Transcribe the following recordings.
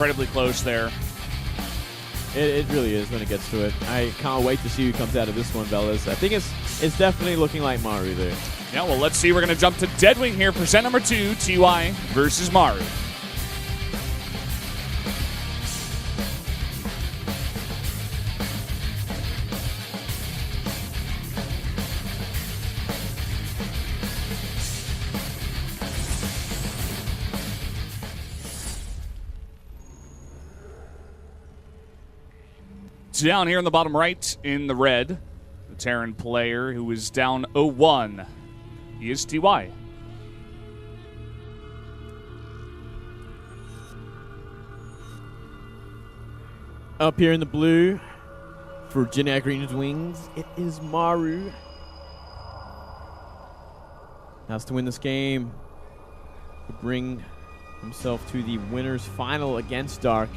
incredibly close there. It really is when it gets to it. I can't wait to see who comes out of this one, Bellas. I think it's definitely looking like Maru there. Yeah, well, let's see. We're going to jump to Deadwing here for set number 2, TY versus Maru. Down here in the bottom right in the red, the Terran player who is down 0-1. He is TY. Up here in the blue for Jeanette Green's Wings, it is Maru. Has to win this game to bring himself to the winner's final against Dark.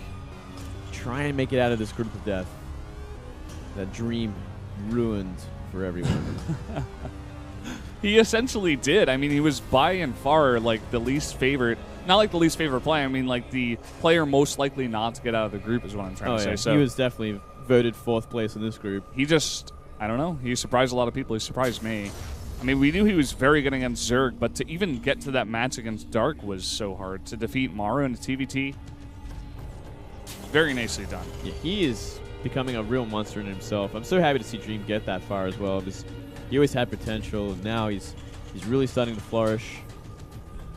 Try and make it out of this group of death. That dream ruined for everyone. He essentially did. I mean, he was by and far like the least favorite. Not like the least favorite player. I mean, like the player most likely not to get out of the group is what I'm trying to say. So he was definitely voted 4th place in this group. He just, I don't know. He surprised a lot of people. He surprised me. I mean, we knew he was very good against Zerg, but to even get to that match against Dark was so hard. To defeat Maru in a TVT, very nicely done. Yeah, he is becoming a real monster in himself. I'm so happy to see Dream get that far as well. Because he always had potential, and now he's really starting to flourish.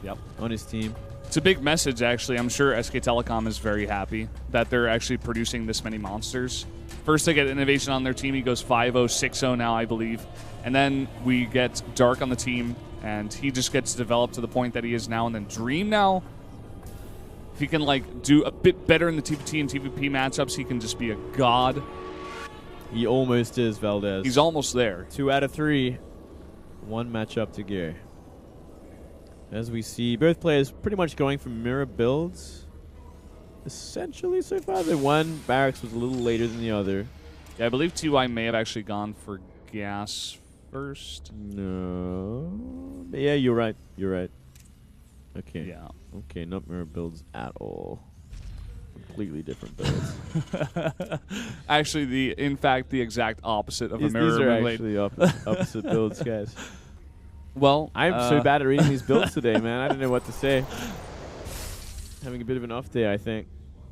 Yep, on his team. It's a big message, actually. I'm sure SK Telecom is very happy that they're actually producing this many monsters. First, they get Innovation on their team. He goes 5-0, 6-0 now, I believe. And then we get Dark on the team, and he just gets developed to the point that he is now. And then Dream now, if he can like do a bit better in the TVT and TVP matchups, he can just be a god. He almost is, Valdez. He's almost there. 2 out of 3. 1 matchup to go. As we see, both players pretty much going for mirror builds. Essentially, so far, the one Barracks was a little later than the other. Yeah, I believe TY may have actually gone for gas first. No. Yeah, you're right. You're right. Okay. Yeah. Okay, not mirror builds at all. Completely different builds. Actually, in fact, the exact opposit of a mirror. These are blade. actually opposite builds, guys. Well, I'm so bad at reading these builds today, man. I don't know what to say. Having a bit of an off day, I think.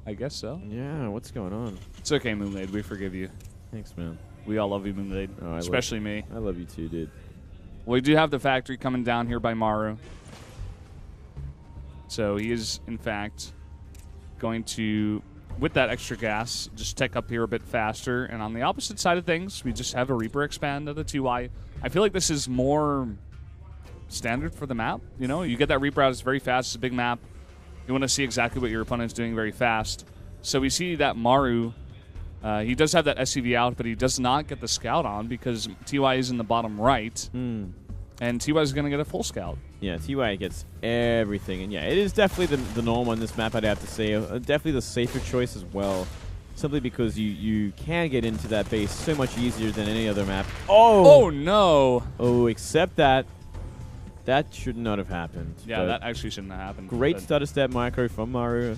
I guess so. Yeah, what's going on? It's okay, Moonblade. We forgive you. Thanks, man. We all love you, Moonblade. Oh, especially me. I love you too, dude. We do have the factory coming down here by Maru. So he is, in fact, going to, with that extra gas, just tech up here a bit faster. And on the opposite side of things, we just have a Reaper expand at the 2Y. I feel like this is more standard for the map. You know, you get that Reaper out, it's very fast, it's a big map. You want to see exactly what your opponent's doing very fast. So we see that Maru, he does have that SCV out, but he does not get the scout on because TY is in the bottom right. And TY is going to get a full scout. Yeah, TY gets everything. And yeah, it is definitely the norm on this map, I'd have to say. Definitely the safer choice as well. Simply because you can get into that base so much easier than any other map. Oh no! Oh, except that should not have happened. Yeah, that actually shouldn't have happened. Great stutter step micro from Maru.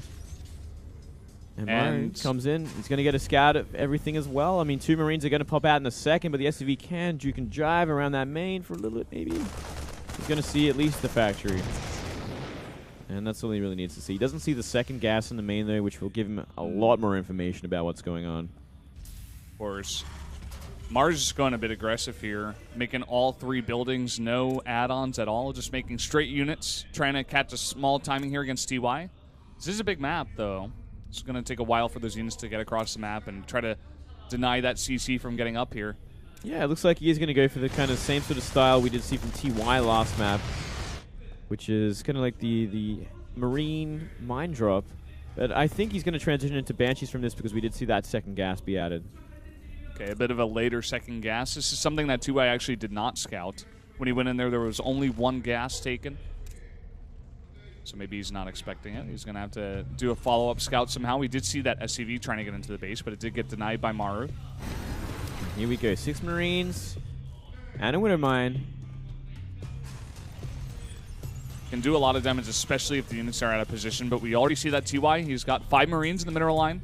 And Maru comes in. He's going to get a scout of everything as well. I mean, 2 Marines are going to pop out in a second, but the SCV can juke and jive around that main for a little bit, maybe. He's going to see at least the factory. And that's all he really needs to see. He doesn't see the second gas in the main, though, which will give him a lot more information about what's going on. Of course. Maru's just going a bit aggressive here, making all 3 buildings no add-ons at all, just making straight units, trying to catch a small timing here against TY. This is a big map, though. It's going to take a while for those units to get across the map and try to deny that CC from getting up here. Yeah, it looks like he is going to go for the kind of same sort of style we did see from TY last map, which is kind of like the Marine mine drop. But I think he's going to transition into Banshees from this because we did see that second gas be added. Okay, a bit of a later second gas. This is something that 2Y actually did not scout. When he went in there was only 1 gas taken. So maybe he's not expecting it. He's going to have to do a follow-up scout somehow. We did see that SCV trying to get into the base, but it did get denied by Maru. Here we go. 6 Marines and a Winter Mine. Can do a lot of damage, especially if the units are out of position, but we already see that TY. He's got 5 Marines in the mineral line.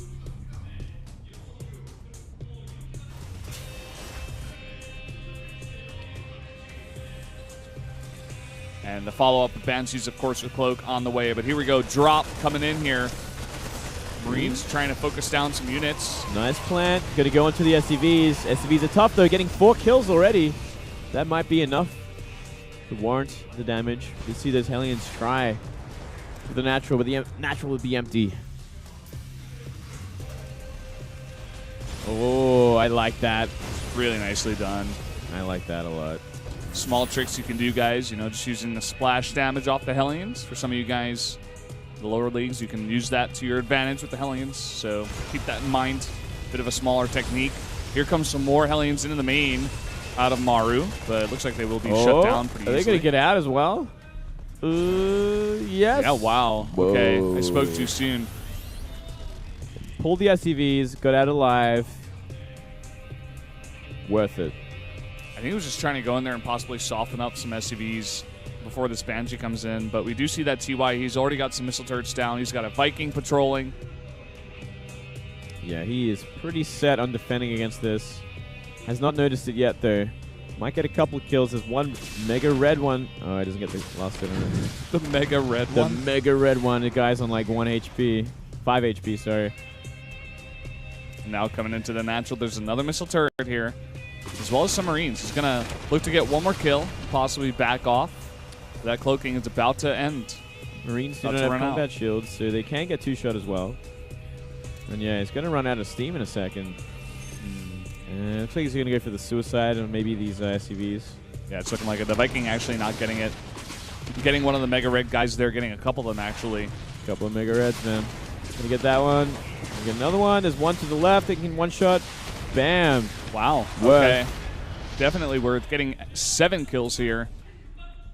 And the follow-up of Banshees, of course, with Cloak on the way. But here we go. Drop coming in here. Marines trying to focus down some units. Nice plant. Going to go into the SCVs. SCVs are tough, though. Getting 4 kills already. That might be enough to warrant the damage. You see those Hellions try for the natural, but the natural would be empty. Oh, I like that. Really nicely done. I like that a lot. Small tricks you can do, guys. You know, just using the splash damage off the Hellions. For some of you guys, the lower leagues, you can use that to your advantage with the Hellions. So keep that in mind. Bit of a smaller technique. Here comes some more Hellions into the main out of Maru, but it looks like they will be shut down pretty easily. Are they going to get out as well? Yes. Yeah, wow. Whoa. Okay, I spoke too soon. Pulled the SCVs, got out alive. Worth it. I think he was just trying to go in there and possibly soften up some SCVs before this Banshee comes in. But we do see that TY. He's already got some missile turrets down. He's got a Viking patrolling. Yeah, he is pretty set on defending against this. Has not noticed it yet, though. Might get a couple kills. There's one mega red one. Oh, he doesn't get the last hit on it. The mega red one? The mega red one. The guy's on like 1 HP. 5 HP, sorry. Now coming into the natural, there's another missile turret here, as well as some Marines. He's going to look to get one more kill, possibly back off. That cloaking is about to end. Marines do not have combat shields, so they can get 2-shot as well. And yeah, he's going to run out of steam in a second. It looks like he's going to go for the suicide and maybe these SCVs. Yeah, it's looking like it. The Viking actually not getting it. Getting one of the mega red guys there, getting a couple of them actually. A couple of mega reds, man. Gonna get that one. Gonna get another one. There's one to the left. They can one-shot. Bam. Wow. Okay. Definitely worth getting 7 kills here.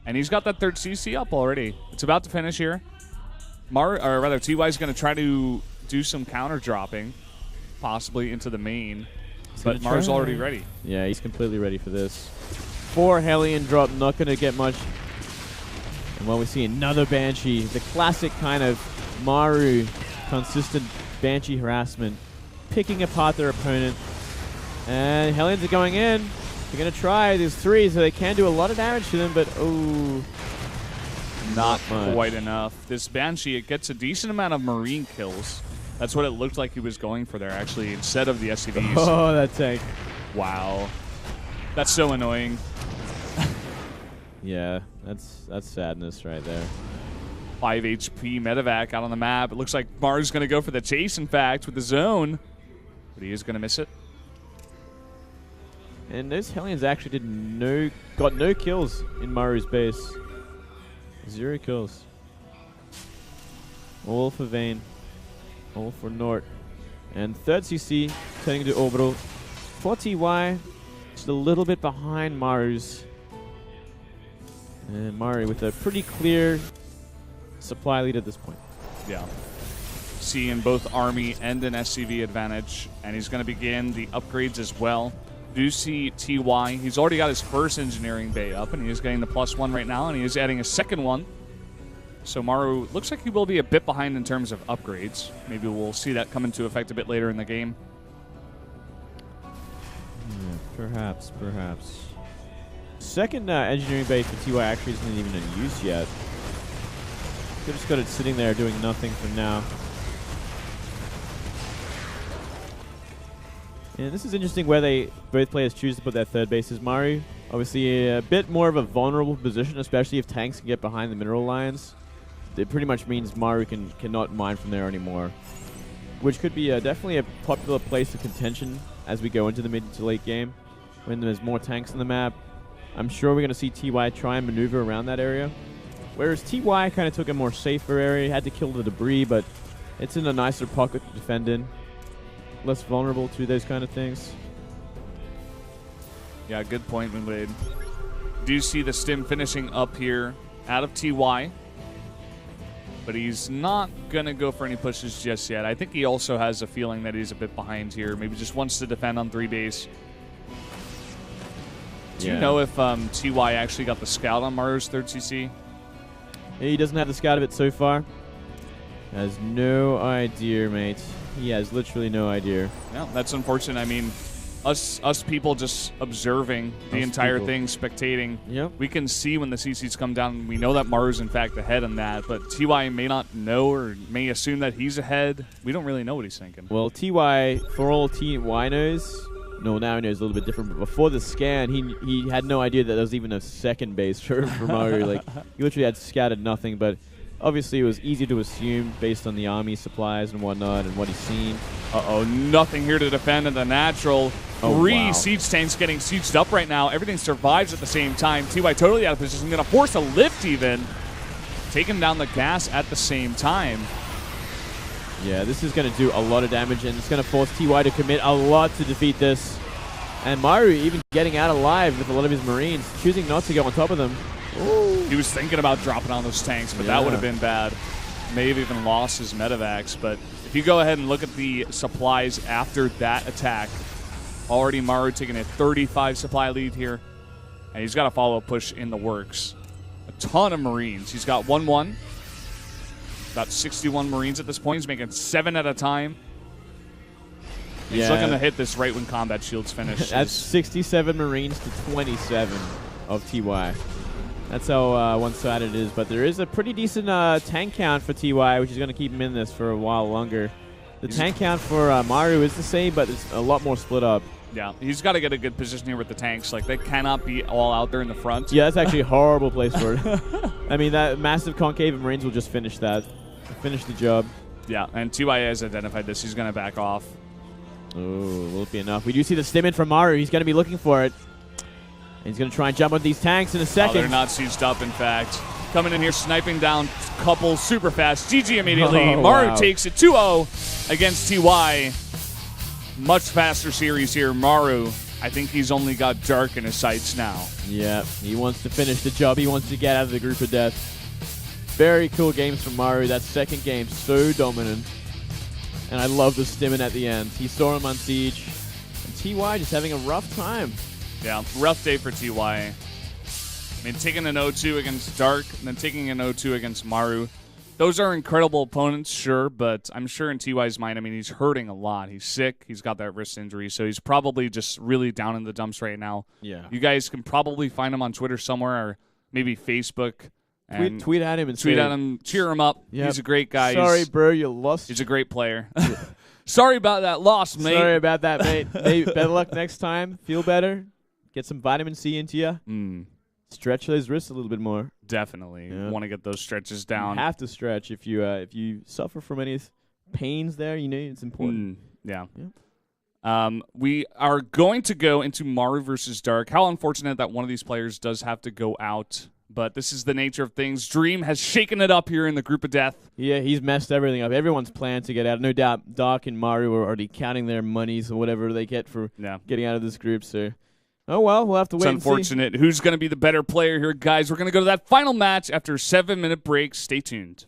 And he's got that 3rd CC up already. It's about to finish here. TY is going to try to do some counter dropping, possibly into the main. But Maru's already ready. Yeah, he's completely ready for this. 4 Hellion drop, not going to get much. And while we see another Banshee, the classic kind of Maru consistent Banshee harassment, picking apart their opponent. And Hellions are going in. They're going to try. There's 3, so they can do a lot of damage to them, but oh, not quite enough. This Banshee, it gets a decent amount of Marine kills. That's what it looked like he was going for there, actually, instead of the SCVs. Oh, that tank. Wow. That's so annoying. Yeah, that's sadness right there. 5 HP medevac out on the map. It looks like Maru's going to go for the chase, in fact, with the zone. But he is going to miss it. And those Hellions actually got no kills in Maru's base. 0 kills. All for Vayne. All for Nort. And 3rd CC turning to orbital. 4 TY, just a little bit behind Maru's. And Maru with a pretty clear supply lead at this point. Yeah. Seeing both Army and an SCV advantage. And he's going to begin the upgrades as well. Do see TY. He's already got his 1st engineering bay up, and he is getting the +1 right now, and he is adding a 2nd one. So Maru looks like he will be a bit behind in terms of upgrades. Maybe we'll see that come into effect a bit later in the game. Yeah, perhaps. 2nd engineering bay for TY actually isn't even in use yet. Could just got it sitting there doing nothing for now. And this is interesting where both players choose to put their 3rd bases. Maru, obviously a bit more of a vulnerable position, especially if tanks can get behind the mineral lines. It pretty much means Maru cannot mine from there anymore, which could be definitely a popular place of contention as we go into the mid to late game when there's more tanks on the map. I'm sure we're going to see TY try and maneuver around that area, whereas TY kind of took a more safer area, had to kill the debris, but it's in a nicer pocket to defend in. Less vulnerable to those kind of things. Yeah, good point, Moonblade. Do see the stim finishing up here out of TY. But he's not going to go for any pushes just yet. I think he also has a feeling that he's a bit behind here. Maybe just wants to defend on 3 base. Do you know if TY actually got the scout on Maru's 3rd CC? He doesn't have the scout of it so far. Has no idea, mate. He has literally no idea. Yeah, that's unfortunate. I mean, us people just observing the entire thing, spectating. Yep. We can see when the CCs come down. We know that Maru's in fact ahead on that, but TY may not know or may assume that he's ahead. We don't really know what he's thinking. Well, TY, for all TY knows, no, now he knows a little bit different, but before the scan, he had no idea that there was even a second base for Maru. Like, he literally had scattered nothing, but obviously it was easy to assume based on the army supplies and whatnot and what he's seen. Uh-oh, nothing here to defend in the natural. Three siege tanks getting sieged up right now. Everything survives at the same time. TY totally out of position. Going to force a lift even. Taking down the gas at the same time. Yeah, this is going to do a lot of damage, and it's going to force TY to commit a lot to defeat this. And Maru even getting out alive with a lot of his Marines, choosing not to go on top of them. Ooh. He was thinking about dropping on those tanks, but that would have been bad. May have even lost his medevacs, but if you go ahead and look at the supplies after that attack, already Maru taking a 35 supply lead here, and he's got a follow-up push in the works. A ton of Marines. He's got 1-1. About 61 Marines at this point. He's making 7 at a time. He's looking to hit this right when combat shields finish. That's 67 Marines to 27 of TY. That's how one-sided it is. But there is a pretty decent tank count for TY, which is going to keep him in this for a while longer. The tank count for Maru is the same, but it's a lot more split up. Yeah, he's got to get a good position here with the tanks. Like, they cannot be all out there in the front. Yeah, that's actually a horrible place for it. I mean, that massive concave of Marines will just finish that. Finish the job. Yeah, and TY has identified this. He's going to back off. Oh, will it be enough? We do see the stim in from Maru. He's going to be looking for it. And he's going to try and jump on these tanks in a second. Oh, they're not sieged up, in fact. Coming in here, sniping down a couple super fast. GG immediately. Maru takes it 2-0 against TY. Much faster series here. Maru, I think he's only got Dark in his sights now. Yeah, he wants to finish the job. He wants to get out of the group of death. Very cool games from Maru. That second game, so dominant. And I love the stimming at the end. He saw him on siege. And TY just having a rough time. Yeah, rough day for TY. I mean, taking an 0-2 against Dark, and then taking an 0-2 against Maru. Those are incredible opponents, sure, but I'm sure in TY's mind, I mean, he's hurting a lot. He's sick. He's got that wrist injury, so he's probably just really down in the dumps right now. Yeah. You guys can probably find him on Twitter somewhere or maybe Facebook. Tweet at him and tweet at him, cheer him up. Yep. He's a great guy. Sorry, bro, you lost. He's a great player. Sorry about that loss, mate. Sorry about that, mate. Hey, better luck next time. Feel better. Get some vitamin C into you. Stretch those wrists a little bit more. Definitely. Want to get those stretches down. You have to stretch if you suffer from any pains there. You know, it's important. Yeah. We are going to go into Maru versus Dark. How unfortunate that one of these players does have to go out. But this is the nature of things. Dream has shaken it up here in the group of death. Yeah, he's messed everything up. Everyone's planned to get out. No doubt Dark and Maru are already counting their monies or whatever they get for getting out of this group. So, oh well, we'll have to wait and see. It's unfortunate. Who's going to be the better player here, guys? We're going to go to that final match after a 7-minute break. Stay tuned.